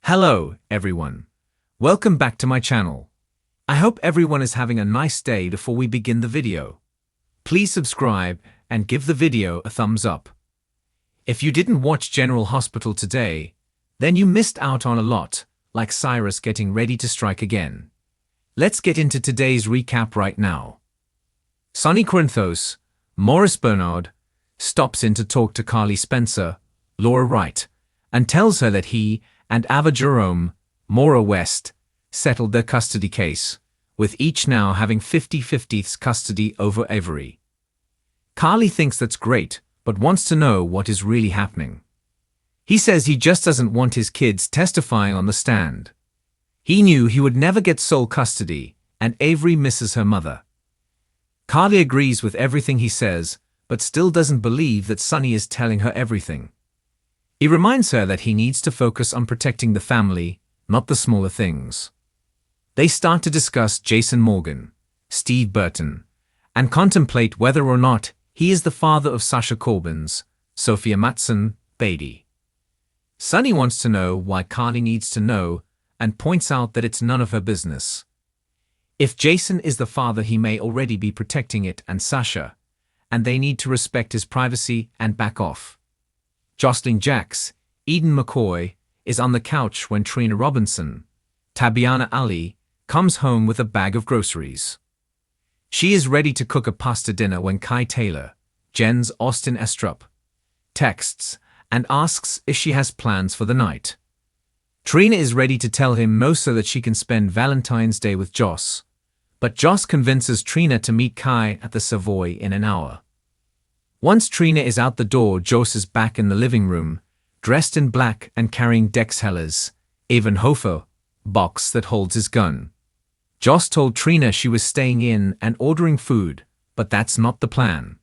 Hello, everyone. Welcome back to my channel. I hope everyone is having a nice day before we begin the video. Please subscribe and give the video a thumbs up. If you didn't watch General Hospital today, then you missed out on a lot, like Cyrus getting ready to strike again. Let's get into today's recap right now. Sonny Corinthos, Maurice Bernard, stops in to talk to Carly Spencer, Laura Wright, and tells her that he and Ava Jerome, Maura West, settled their custody case, with each now having 50-50 custody over Avery. Carly thinks that's great, but wants to know what is really happening. He says he just doesn't want his kids testifying on the stand. He knew he would never get sole custody, and Avery misses her mother. Carly agrees with everything he says, but still doesn't believe that Sonny is telling her everything. He reminds her that he needs to focus on protecting the family, not the smaller things. They start to discuss Jason Morgan, Steve Burton, and contemplate whether or not he is the father of Sasha Corbin's, Sophia Matson, baby. Sonny wants to know why Carly needs to know and points out that it's none of her business. If Jason is the father, he may already be protecting it and Sasha, and they need to respect his privacy and back off. Jocelyn Jacks, Eden McCoy, is on the couch when Trina Robinson, Tabiana Ali, comes home with a bag of groceries. She is ready to cook a pasta dinner when Kai Taylor, Jen's Austin Estrup, texts and asks if she has plans for the night. Trina is ready to tell him no so that she can spend Valentine's Day with Joss, but Joss convinces Trina to meet Kai at the Savoy in an hour. Once Trina is out the door, Joss is back in the living room, dressed in black and carrying Dex Heller's Evenhofer box that holds his gun. Joss told Trina she was staying in and ordering food, but that's not the plan.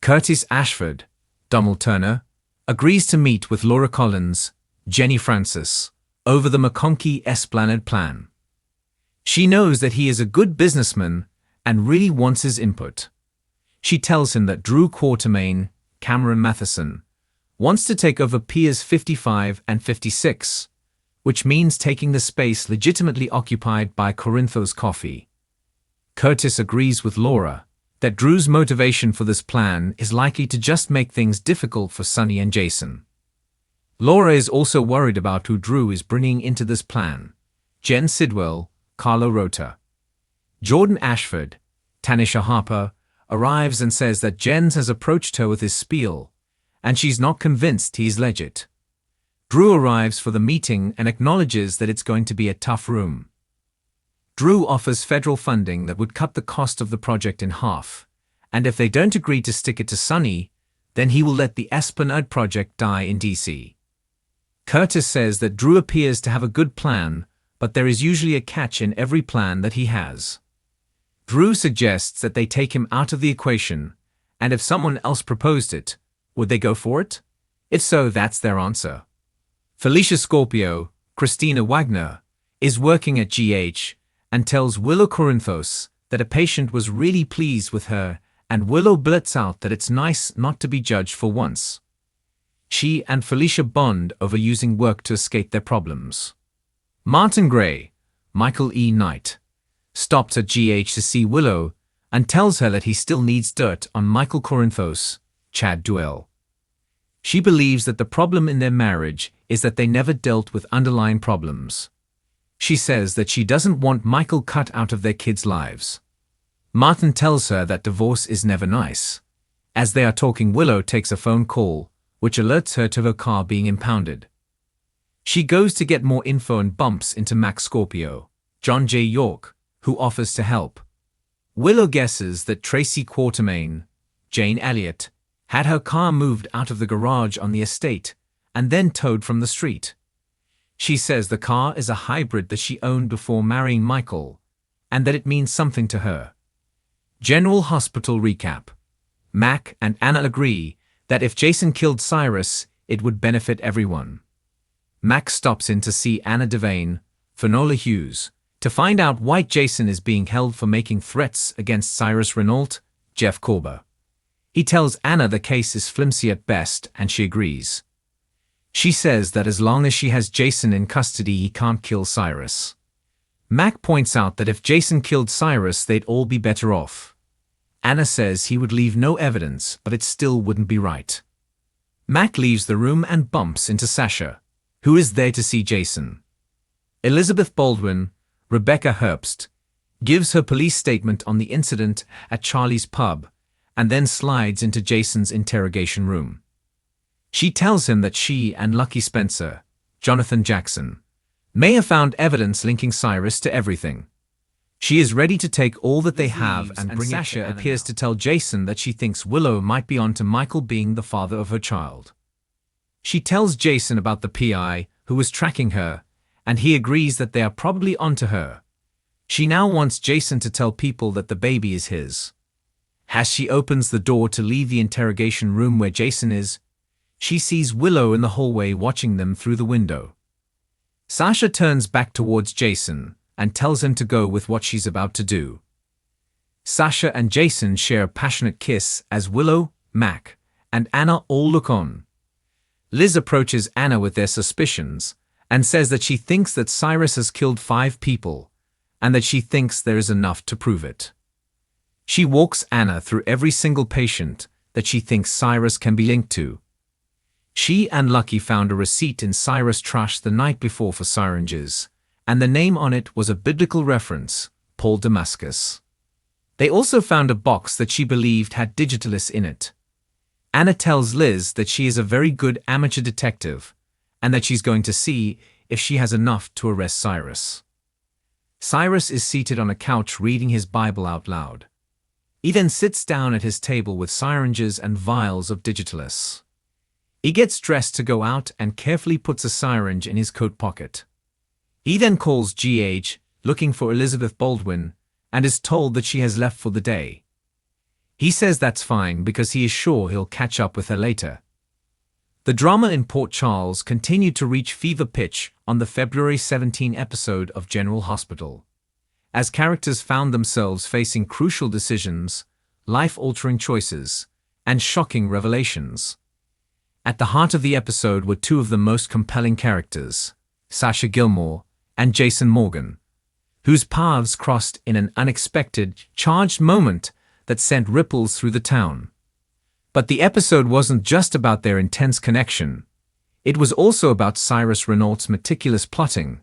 Curtis Ashford, Donald Turner, agrees to meet with Laura Collins, Jenny Francis, over the McConkie Esplanade plan. She knows that he is a good businessman and really wants his input. She tells him that Drew Quartermain, Cameron Matheson, wants to take over Piers 55 and 56, which means taking the space legitimately occupied by Corinthos Coffee. Curtis agrees with Laura that Drew's motivation for this plan is likely to just make things difficult for Sonny and Jason. Laura is also worried about who Drew is bringing into this plan: Jen Sidwell, Carlo Rota. Jordan Ashford, Tanisha Harper, arrives and says that Jens has approached her with his spiel, and she's not convinced he's legit. Drew arrives for the meeting and acknowledges that it's going to be a tough room. Drew offers federal funding that would cut the cost of the project in half, and if they don't agree to stick it to Sonny, then he will let the Esplanade project die in DC. Curtis says that Drew appears to have a good plan, but there is usually a catch in every plan that he has. Drew suggests that they take him out of the equation, and if someone else proposed it, would they go for it? If so, that's their answer. Felicia Scorpio, Christina Wagner, is working at GH and tells Willow Corinthos that a patient was really pleased with her, and Willow blurts out that it's nice not to be judged for once. She and Felicia bond over using work to escape their problems. Martin Gray, Michael E. Knight, stops at GH to see Willow and tells her that he still needs dirt on Michael Corinthos, Chad Duell. She believes that the problem in their marriage is that they never dealt with underlying problems. She says that she doesn't want Michael cut out of their kids' lives. Martin tells her that divorce is never nice. As they are talking, Willow takes a phone call, which alerts her to her car being impounded. She goes to get more info and bumps into Max Scorpio, John J. York, who offers to help. Willow guesses that Tracy Quartermain, Jane Elliott, had her car moved out of the garage on the estate and then towed from the street. She says the car is a hybrid that she owned before marrying Michael, and that it means something to her. General Hospital recap. Mac and Anna agree that if Jason killed Cyrus, it would benefit everyone. Mac stops in to see Anna Devane, Finola Hughes, to find out why Jason is being held for making threats against Cyrus Renault, Jeff Corber. He tells Anna the case is flimsy at best, and she agrees. She says that as long as she has Jason in custody, he can't kill Cyrus. Mac points out that if Jason killed Cyrus, they'd all be better off. Anna says he would leave no evidence, but it still wouldn't be right. Mac leaves the room and bumps into Sasha, who is there to see Jason. Elizabeth Baldwin, Rebecca Herbst, gives her police statement on the incident at Charlie's pub and then slides into Jason's interrogation room. She tells him that she and Lucky Spencer, Jonathan Jackson, may have found evidence linking Cyrus to everything. She is ready to take all that they have and bring Sasha appears to tell Jason that she thinks Willow might be onto Michael being the father of her child. She tells Jason about the PI who was tracking her, and he agrees that they are probably onto her. She now wants Jason to tell people that the baby is his. As she opens the door to leave the interrogation room where Jason is, she sees Willow in the hallway watching them through the window. Sasha turns back towards Jason and tells him to go with what she's about to do. Sasha and Jason share a passionate kiss as Willow, Mac, and Anna all look on. Liz approaches Anna with their suspicions and says that she thinks that Cyrus has killed 5 people and that she thinks there is enough to prove it. She walks Anna through every single patient that she thinks Cyrus can be linked to. She and Lucky found a receipt in Cyrus' trash the night before for syringes, and the name on it was a biblical reference, Paul Damascus. They also found a box that she believed had Digitalis in it. Anna tells Liz that she is a very good amateur detective, and that she's going to see if she has enough to arrest Cyrus. Cyrus is seated on a couch reading his Bible out loud. He then sits down at his table with syringes and vials of Digitalis. He gets dressed to go out and carefully puts a syringe in his coat pocket. He then calls GH, looking for Elizabeth Baldwin, and is told that she has left for the day. He says that's fine because he is sure he'll catch up with her later. The drama in Port Charles continued to reach fever pitch on the February 17 episode of General Hospital, as characters found themselves facing crucial decisions, life-altering choices, and shocking revelations. At the heart of the episode were 2 of the most compelling characters, Sasha Gilmore and Jason Morgan, whose paths crossed in an unexpected, charged moment that sent ripples through the town. But the episode wasn't just about their intense connection. It was also about Cyrus Renault's meticulous plotting,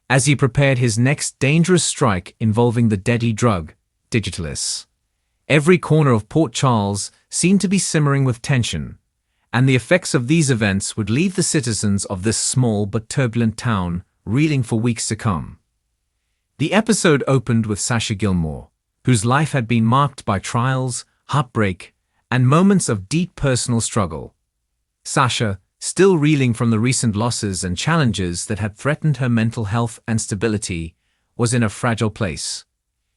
as he prepared his next dangerous strike involving the deadly drug, Digitalis. Every corner of Port Charles seemed to be simmering with tension, and the effects of these events would leave the citizens of this small but turbulent town reeling for weeks to come. The episode opened with Sasha Gilmore, whose life had been marked by trials, heartbreak, and moments of deep personal struggle. Sasha, still reeling from the recent losses and challenges that had threatened her mental health and stability, was in a fragile place.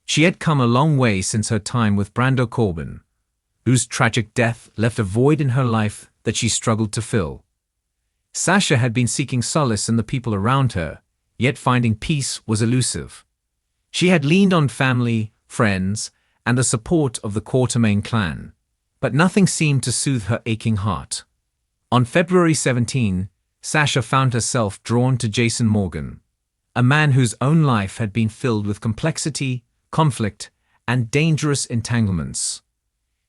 She had come a long way since her time with Brando Corbin, whose tragic death left a void in her life that she struggled to fill. Sasha had been seeking solace in the people around her, yet finding peace was elusive. She had leaned on family, friends, and the support of the Quatermain clan, but nothing seemed to soothe her aching heart. On February 17, Sasha found herself drawn to Jason Morgan, a man whose own life had been filled with complexity, conflict, and dangerous entanglements.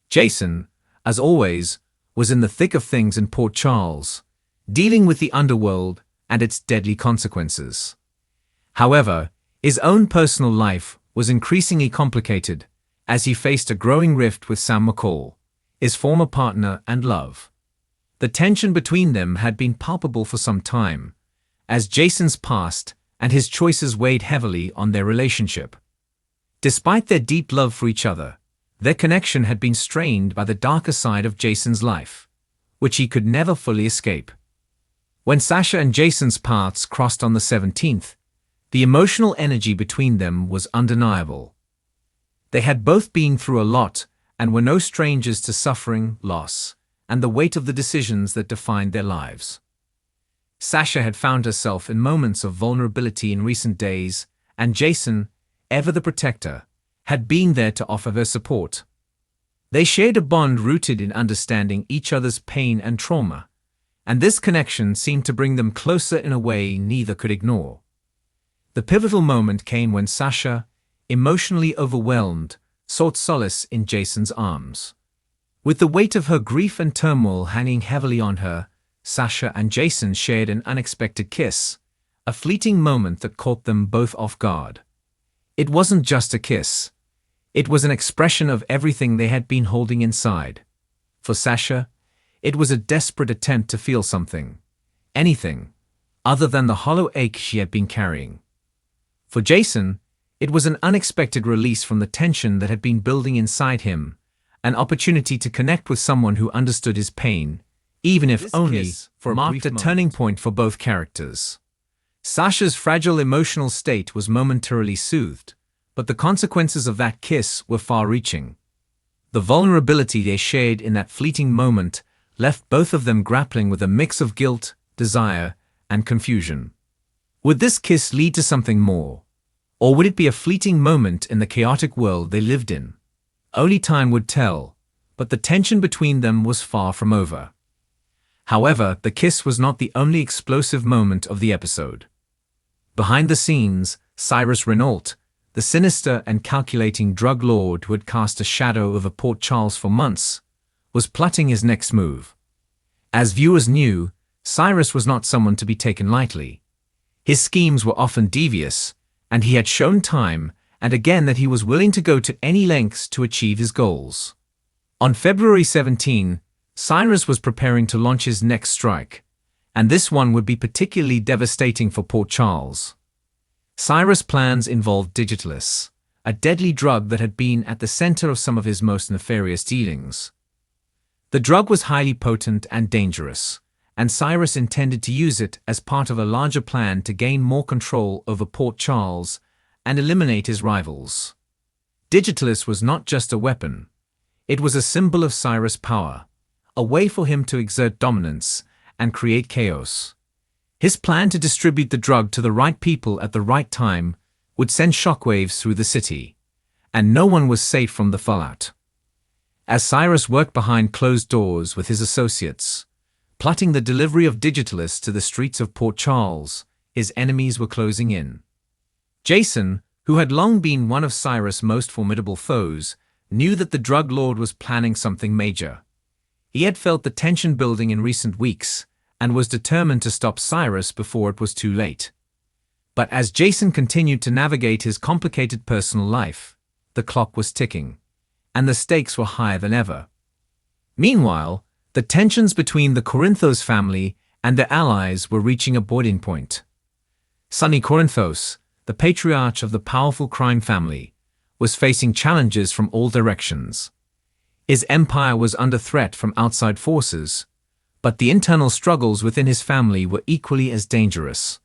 Jason, as always, was in the thick of things in Port Charles, dealing with the underworld and its deadly consequences. However, his own personal life was increasingly complicated as he faced a growing rift with Sam McCall, his former partner and love. The tension between them had been palpable for some time, as Jason's past and his choices weighed heavily on their relationship. Despite their deep love for each other, their connection had been strained by the darker side of Jason's life, which he could never fully escape. When Sasha and Jason's paths crossed on the 17th, the emotional energy between them was undeniable. They had both been through a lot and were no strangers to suffering, loss, and the weight of the decisions that defined their lives. Sasha had found herself in moments of vulnerability in recent days, and Jason, ever the protector, had been there to offer her support. They shared a bond rooted in understanding each other's pain and trauma, and this connection seemed to bring them closer in a way neither could ignore. The pivotal moment came when Sasha, emotionally overwhelmed, sought solace in Jason's arms. With the weight of her grief and turmoil hanging heavily on her, Sasha and Jason shared an unexpected kiss, a fleeting moment that caught them both off guard. It wasn't just a kiss. It was an expression of everything they had been holding inside. For Sasha, it was a desperate attempt to feel something, anything, other than the hollow ache she had been carrying. For Jason, it was an unexpected release from the tension that had been building inside him, an opportunity to connect with someone who understood his pain, even if only for a brief moment. Turning point for both characters. Sasha's fragile emotional state was momentarily soothed, but the consequences of that kiss were far-reaching. The vulnerability they shared in that fleeting moment left both of them grappling with a mix of guilt, desire, and confusion. Would this kiss lead to something more? Or would it be a fleeting moment in the chaotic world they lived in? Only time would tell, but the tension between them was far from over. However, the kiss was not the only explosive moment of the episode. Behind the scenes, Cyrus Renault, the sinister and calculating drug lord who had cast a shadow over Port Charles for months, was plotting his next move. As viewers knew, Cyrus was not someone to be taken lightly. His schemes were often devious, and he had shown time and again that he was willing to go to any lengths to achieve his goals. On February 17, Cyrus was preparing to launch his next strike, and this one would be particularly devastating for Port Charles. Cyrus' plans involved Digitalis, a deadly drug that had been at the center of some of his most nefarious dealings. The drug was highly potent and dangerous, and Cyrus intended to use it as part of a larger plan to gain more control over Port Charles and eliminate his rivals. Digitalis was not just a weapon. It was a symbol of Cyrus' power, a way for him to exert dominance and create chaos. His plan to distribute the drug to the right people at the right time would send shockwaves through the city, and no one was safe from the fallout. As Cyrus worked behind closed doors with his associates, plotting the delivery of Digitalis to the streets of Port Charles, his enemies were closing in. Jason, who had long been one of Cyrus' most formidable foes, knew that the drug lord was planning something major. He had felt the tension building in recent weeks and was determined to stop Cyrus before it was too late. But as Jason continued to navigate his complicated personal life, the clock was ticking, and the stakes were higher than ever. Meanwhile, the tensions between the Corinthos family and their allies were reaching a boiling point. Sonny Corinthos, the patriarch of the powerful crime family, was facing challenges from all directions. His empire was under threat from outside forces, but the internal struggles within his family were equally as dangerous.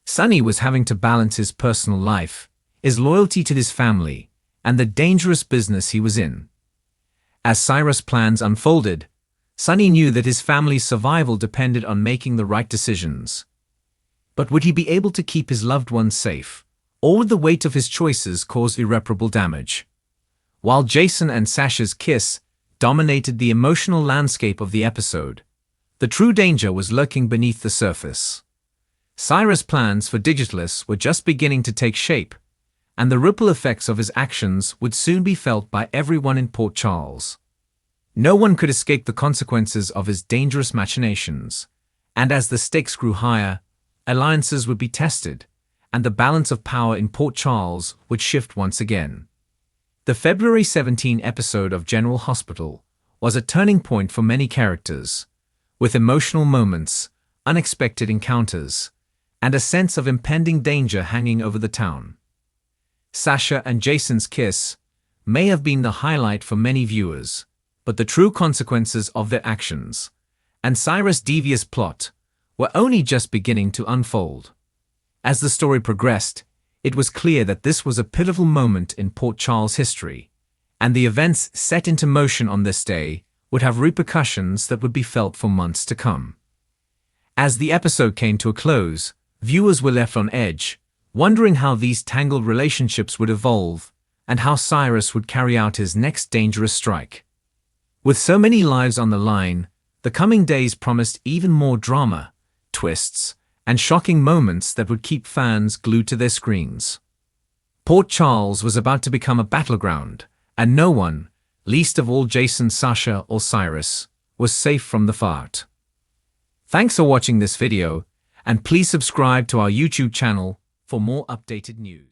Sonny was having to balance his personal life, his loyalty to his family, and the dangerous business he was in. As Cyrus' plans unfolded, Sonny knew that his family's survival depended on making the right decisions. But would he be able to keep his loved ones safe, or would the weight of his choices cause irreparable damage? While Jason and Sasha's kiss dominated the emotional landscape of the episode, the true danger was lurking beneath the surface. Cyrus' plans for Digitalis were just beginning to take shape, and the ripple effects of his actions would soon be felt by everyone in Port Charles. No one could escape the consequences of his dangerous machinations, and as the stakes grew higher, alliances would be tested, and the balance of power in Port Charles would shift once again. The February 17 episode of General Hospital was a turning point for many characters, with emotional moments, unexpected encounters, and a sense of impending danger hanging over the town. Sasha and Jason's kiss may have been the highlight for many viewers, but the true consequences of their actions, and Cyrus' devious plot, were only just beginning to unfold. As the story progressed, it was clear that this was a pivotal moment in Port Charles' history, and the events set into motion on this day would have repercussions that would be felt for months to come. As the episode came to a close, viewers were left on edge, wondering how these tangled relationships would evolve and how Cyrus would carry out his next dangerous strike. With so many lives on the line, The coming days promised even more drama, twists, and shocking moments that would keep fans glued to their screens. Port Charles was about to become a battleground, and no one, least of all Jason, Sasha, or Cyrus, was safe from the fight. Thanks for watching this video, and please subscribe to our YouTube channel for more updated news.